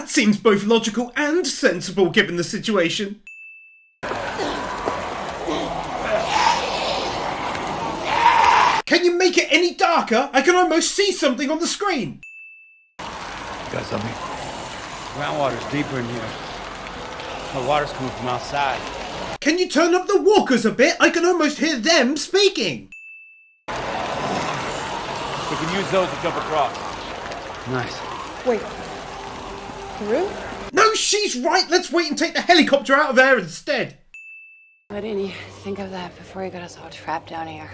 That seems both logical and sensible given the situation. Can you make it any darker? I can almost see something on the screen. You got something? Groundwater's deeper in here. The water's coming from outside. Can you turn up the walkers a bit? I can almost hear them speaking. We can use those to jump across. Nice. Wait. Through? No, she's right. Let's wait and take the helicopter out of there instead. Why didn't you think of that before you got us all trapped down here?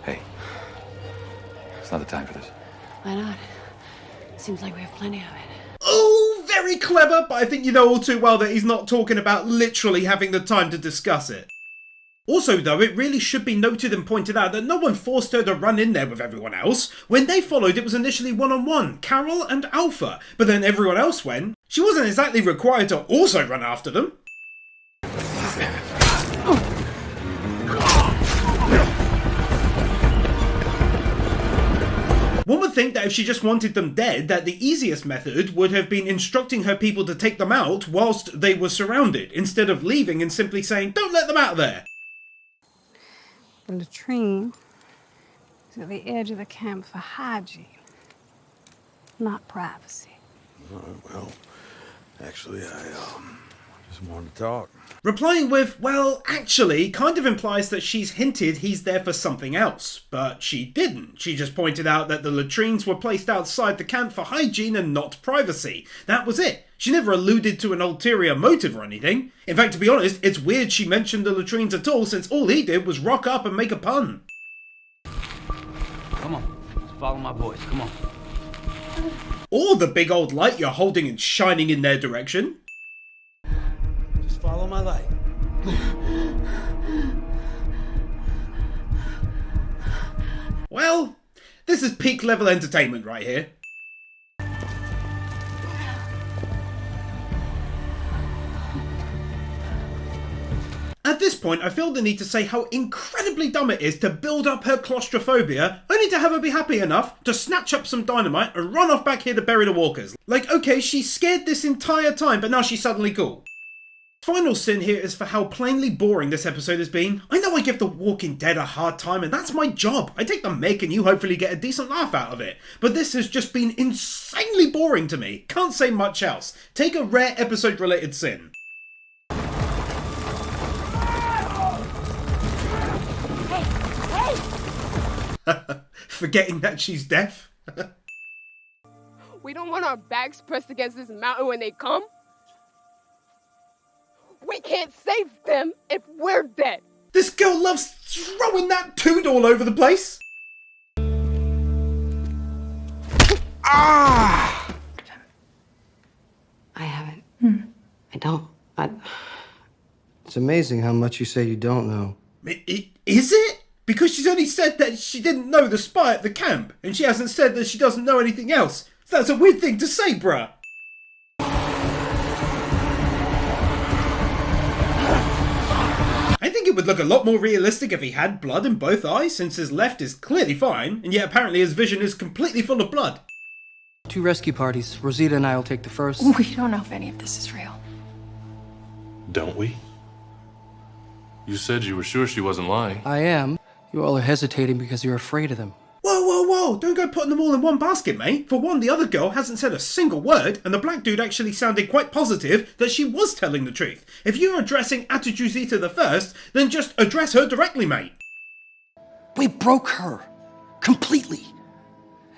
Hey, it's not the time for this. Why not? Seems like we have plenty of it. Oh, very clever, but I think you know all too well that he's not talking about literally having the time to discuss it. Also though, it really should be noted and pointed out that no one forced her to run in there with everyone else. When they followed, it was initially one-on-one, Carol and Alpha, but then everyone else went. She wasn't exactly required to also run after them. One would think that if she just wanted them dead, that the easiest method would have been instructing her people to take them out whilst they were surrounded, instead of leaving and simply saying, don't let them out of there. The latrine is at the edge of the camp for hygiene, not privacy. Well, actually, I just wanted to talk. Replying with, well, actually, kind of implies that she's hinted he's there for something else. But she didn't. She just pointed out that the latrines were placed outside the camp for hygiene and not privacy. That was it. She never alluded to an ulterior motive or anything. In fact, to be honest, it's weird she mentioned the latrines at all, since all he did was rock up and make a pun. Come on, let's follow my boys, come on. Or the big old light you're holding and shining in their direction. Just follow my light. Well, this is peak level entertainment right here. At this point, I feel the need to say how incredibly dumb it is to build up her claustrophobia, only to have her be happy enough to snatch up some dynamite and run off back here to bury the walkers. Like, okay, she's scared this entire time, but now she's suddenly cool. Final sin here is for how plainly boring this episode has been. I know I give The Walking Dead a hard time, and that's my job. I take the mick and you hopefully get a decent laugh out of it. But this has just been insanely boring to me. Can't say much else. Take a rare episode related sin. Forgetting that she's deaf? We don't want our backs pressed against this mountain when they come. We can't save them if we're dead. This girl loves throwing that toad all over the place. Ah! I haven't. I don't. It's amazing how much you say you don't know. Is it? Because she's only said that she didn't know the spy at the camp, and she hasn't said that she doesn't know anything else. That's a weird thing to say, bruh. I think it would look a lot more realistic if he had blood in both eyes, since his left is clearly fine, and yet apparently his vision is completely full of blood. 2 rescue parties. Rosita and I will take the first. We don't know if any of this is real. Don't we? You said you were sure she wasn't lying. I am. You all are hesitating because you're afraid of them. Whoa, whoa, whoa, don't go putting them all in one basket, mate. For one, the other girl hasn't said a single word, and the black dude actually sounded quite positive that she was telling the truth. If you're addressing Atujuzita the first, then just address her directly, mate. We broke her. Completely.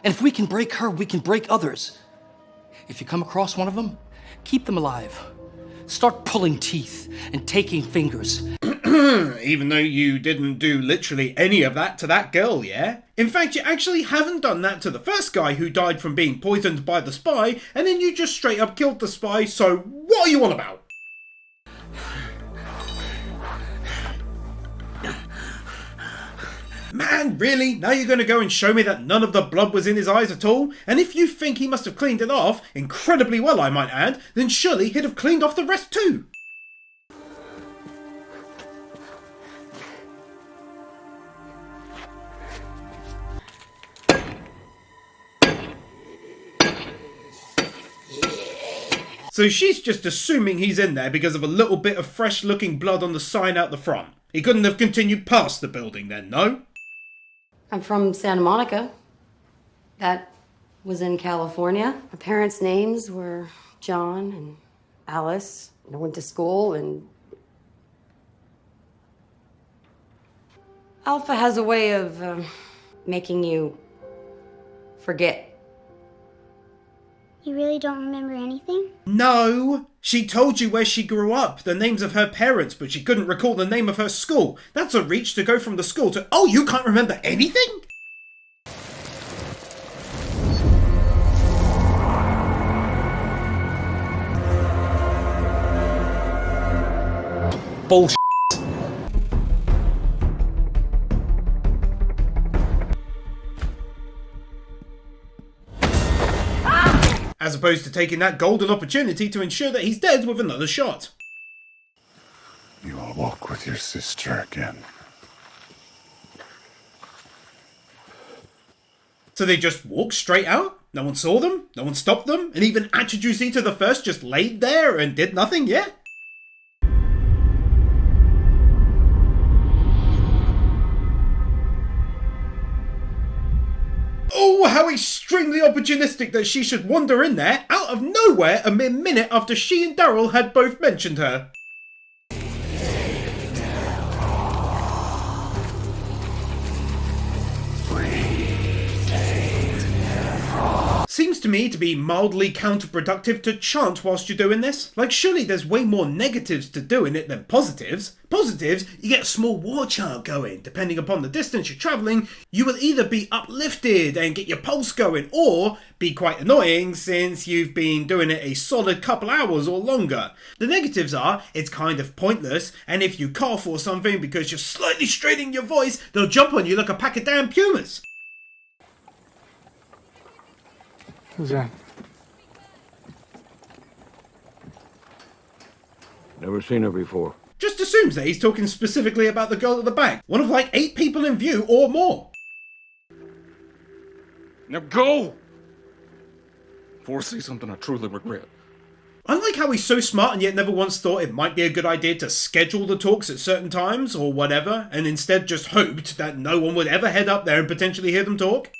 And if we can break her, we can break others. If you come across one of them, keep them alive. Start pulling teeth and taking fingers. Even though you didn't do literally any of that to that girl, yeah? In fact, you actually haven't done that to the first guy who died from being poisoned by the spy, and then you just straight up killed the spy, so what are you on about? Man, really? Now you're going to go and show me that none of the blood was in his eyes at all? And if you think he must have cleaned it off, incredibly well I might add, then surely he'd have cleaned off the rest too. So she's just assuming he's in there because of a little bit of fresh looking blood on the sign out the front. He couldn't have continued past the building then, no? I'm from Santa Monica. That was in California. My parents' names were John and Alice. I went to school, and Alpha has a way of making you forget. You really don't remember anything? No! She told you where she grew up, the names of her parents, but she couldn't recall the name of her school. That's a reach to go from the school to, oh, you can't remember anything? Bullshit. As opposed to taking that golden opportunity to ensure that he's dead with another shot. You will walk with your sister again. So they just walked straight out? No one saw them? No one stopped them? And even Atchijusita the First just laid there and did nothing, yeah? Oh, how extremely opportunistic that she should wander in there, out of nowhere, a mere minute after she and Daryl had both mentioned her. Seems to me to be mildly counterproductive to chant whilst you're doing this. Like, surely there's way more negatives to doing it than positives. Positives, you get a small war chant going. Depending upon the distance you're travelling, you will either be uplifted and get your pulse going, or be quite annoying since you've been doing it a solid couple hours or longer. The negatives are, it's kind of pointless, and if you cough or something because you're slightly straining your voice, they'll jump on you like a pack of damn pumas. Who's that? Never seen her before. Just assumes that he's talking specifically about the girl at the back. One of like 8 people in view or more. Now go! Before I see something I truly regret. I like how he's so smart and yet never once thought it might be a good idea to schedule the talks at certain times or whatever, and instead just hoped that no one would ever head up there and potentially hear them talk.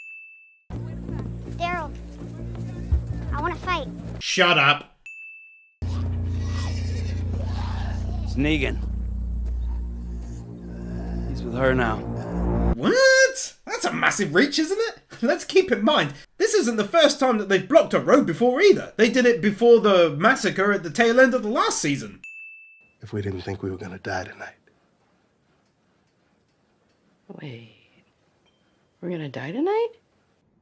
Daryl, I want to fight. Shut up. It's Negan. He's with her now. What? That's a massive reach, isn't it? Let's keep in mind, this isn't the first time that they've blocked a road before either. They did it before the massacre at the tail end of the last season. If we didn't think we were gonna die tonight. Wait. We're gonna die tonight?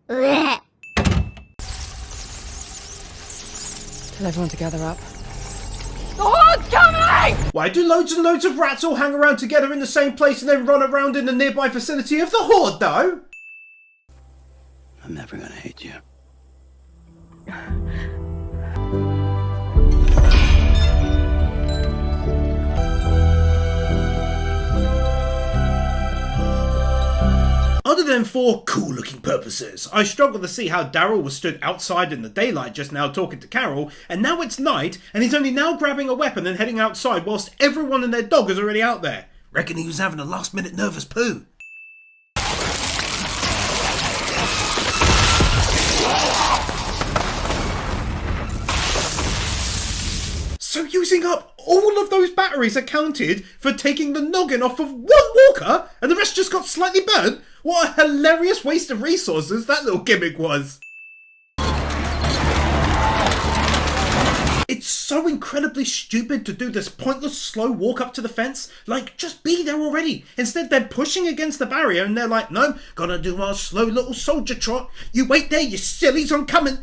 Blech. Tell everyone to gather up. The horde's coming! Why do loads and loads of rats all hang around together in the same place and then run around in the nearby vicinity of the horde, though? I'm never gonna hate you. Other than for cool-looking purposes, I struggle to see how Daryl was stood outside in the daylight just now talking to Carol, and now it's night, and he's only now grabbing a weapon and heading outside whilst everyone and their dog is already out there. Reckon he was having a last-minute nervous poo. So using up all of those batteries accounted for taking the noggin off of one walker, and the rest just got slightly burnt? What a hilarious waste of resources that little gimmick was. It's so incredibly stupid to do this pointless slow walk up to the fence. Like, just be there already. Instead, they're pushing against the barrier and they're like, no, gotta do our slow little soldier trot. You wait there, you sillies, I'm coming.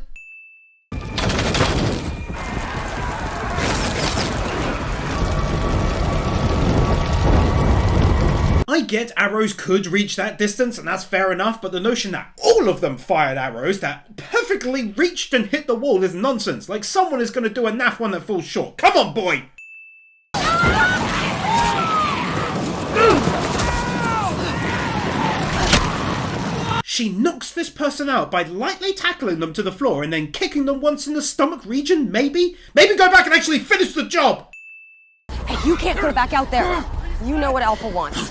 I get arrows could reach that distance, and that's fair enough, but the notion that all of them fired arrows that perfectly reached and hit the wall is nonsense. Like, someone is going to do a naff one that falls short. Come on, boy! She knocks this person out by lightly tackling them to the floor and then kicking them once in the stomach region, maybe? Maybe go back and actually finish the job! Hey, you can't go back out there. You know what Alpha wants.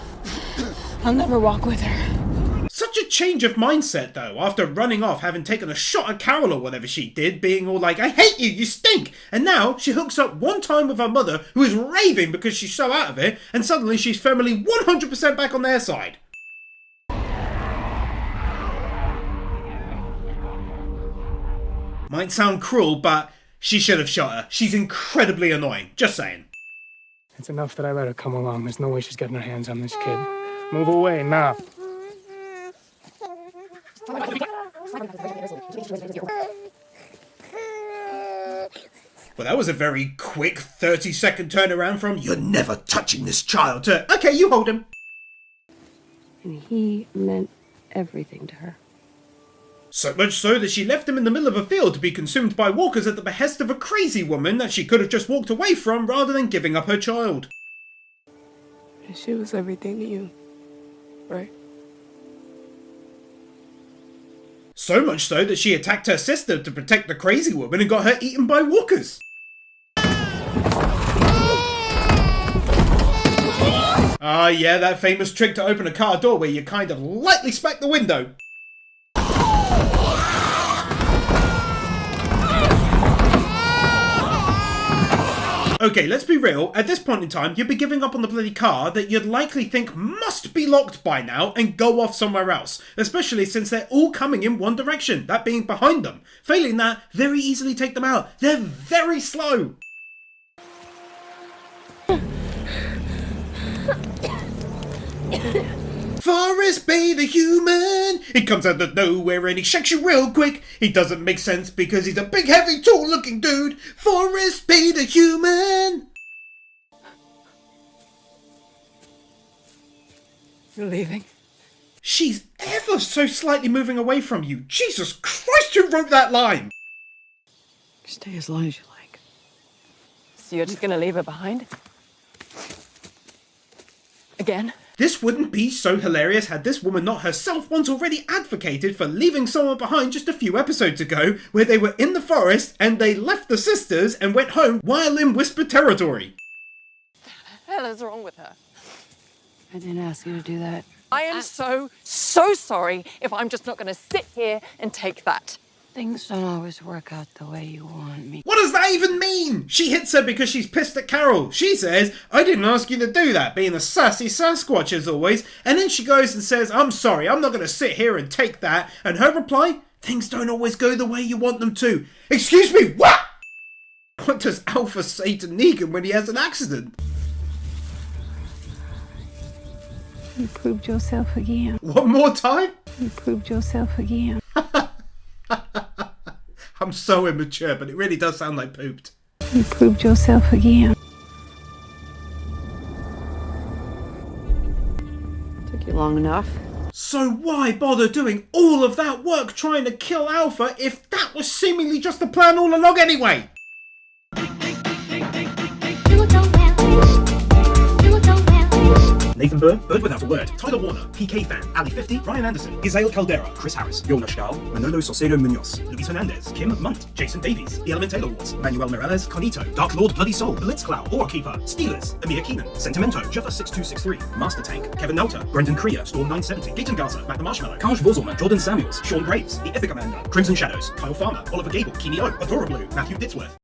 I'll never walk with her. Such a change of mindset though, after running off having taken a shot at Carol or whatever she did, being all like, I hate you, you stink! And now she hooks up one time with her mother, who is raving because she's so out of it, and suddenly she's firmly 100% back on their side. Might sound cruel, but she should have shot her. She's incredibly annoying, just saying. It's enough that I let her come along. There's no way she's getting her hands on this kid. Move away, now. Well, that was a very quick 30-second turnaround from "you're never touching this child" to "okay, you hold him." And he meant everything to her. So much so that she left him in the middle of a field to be consumed by walkers at the behest of a crazy woman that she could have just walked away from rather than giving up her child. She was everything to you, right? So much so that she attacked her sister to protect the crazy woman and got her eaten by walkers. Ah, yeah, that famous trick to open a car door where you kind of lightly smack the window. Okay, let's be real, at this point in time, you'd be giving up on the bloody car that you'd likely think must be locked by now and go off somewhere else, especially since they're all coming in one direction, that being behind them. Failing that, very easily take them out. They're very slow. Forrest Bay the human, he comes out of nowhere and he shakes you real quick. He doesn't make sense because he's a big heavy tall looking dude. Forrest Bay the human. You're leaving? She's ever so slightly moving away from you. Jesus Christ, who wrote that line? Stay as long as you like. So you're just gonna leave her behind? Again? This wouldn't be so hilarious had this woman not herself once already advocated for leaving someone behind just a few episodes ago, where they were in the forest and they left the sisters and went home while in whisper territory. What the hell is wrong with her? I didn't ask you to do that. I am so sorry if I'm just not going to sit here and take that. Things don't always work out the way you want me. What does that even mean? She hits her because she's pissed at Carol. She says, I didn't ask you to do that, being a sassy Sasquatch as always. And then she goes and says, I'm sorry, I'm not going to sit here and take that. And her reply, things don't always go the way you want them to. Excuse me, what? What does Alpha say to Negan when he has an accident? You proved yourself again. One more time? You proved yourself again. I'm so immature, but it really does sound like pooped. You proved yourself again. Took you long enough. So why bother doing all of that work trying to kill Alpha if that was seemingly just the plan all along anyway? Nathan Bird, Bird Without a Word, Tyler Warner, PK Fan, Ali 50, Ryan Anderson, Isael Caldera, Chris Harris, Jonas Stahl, Manolo Saucedo Munoz, Luis Hernandez, Kim Munt, Jason Davies, The Element Taylor Wars, Manuel Morales, Carnito, Dark Lord Bloody Soul, Blitzcloud, Keeper, Steelers, Amir Keenan, Sentimento, Jeffer6263, Master Tank, Kevin Nelter, Brendan Krier, Storm 970, Gaten Gaza, Mac the Marshmallow, Kaj Vorzelman, Jordan Samuels, Sean Graves, The Epic Amanda, Crimson Shadows, Kyle Farmer, Oliver Gable, Kini O, Adora Blue, Matthew Ditzworth.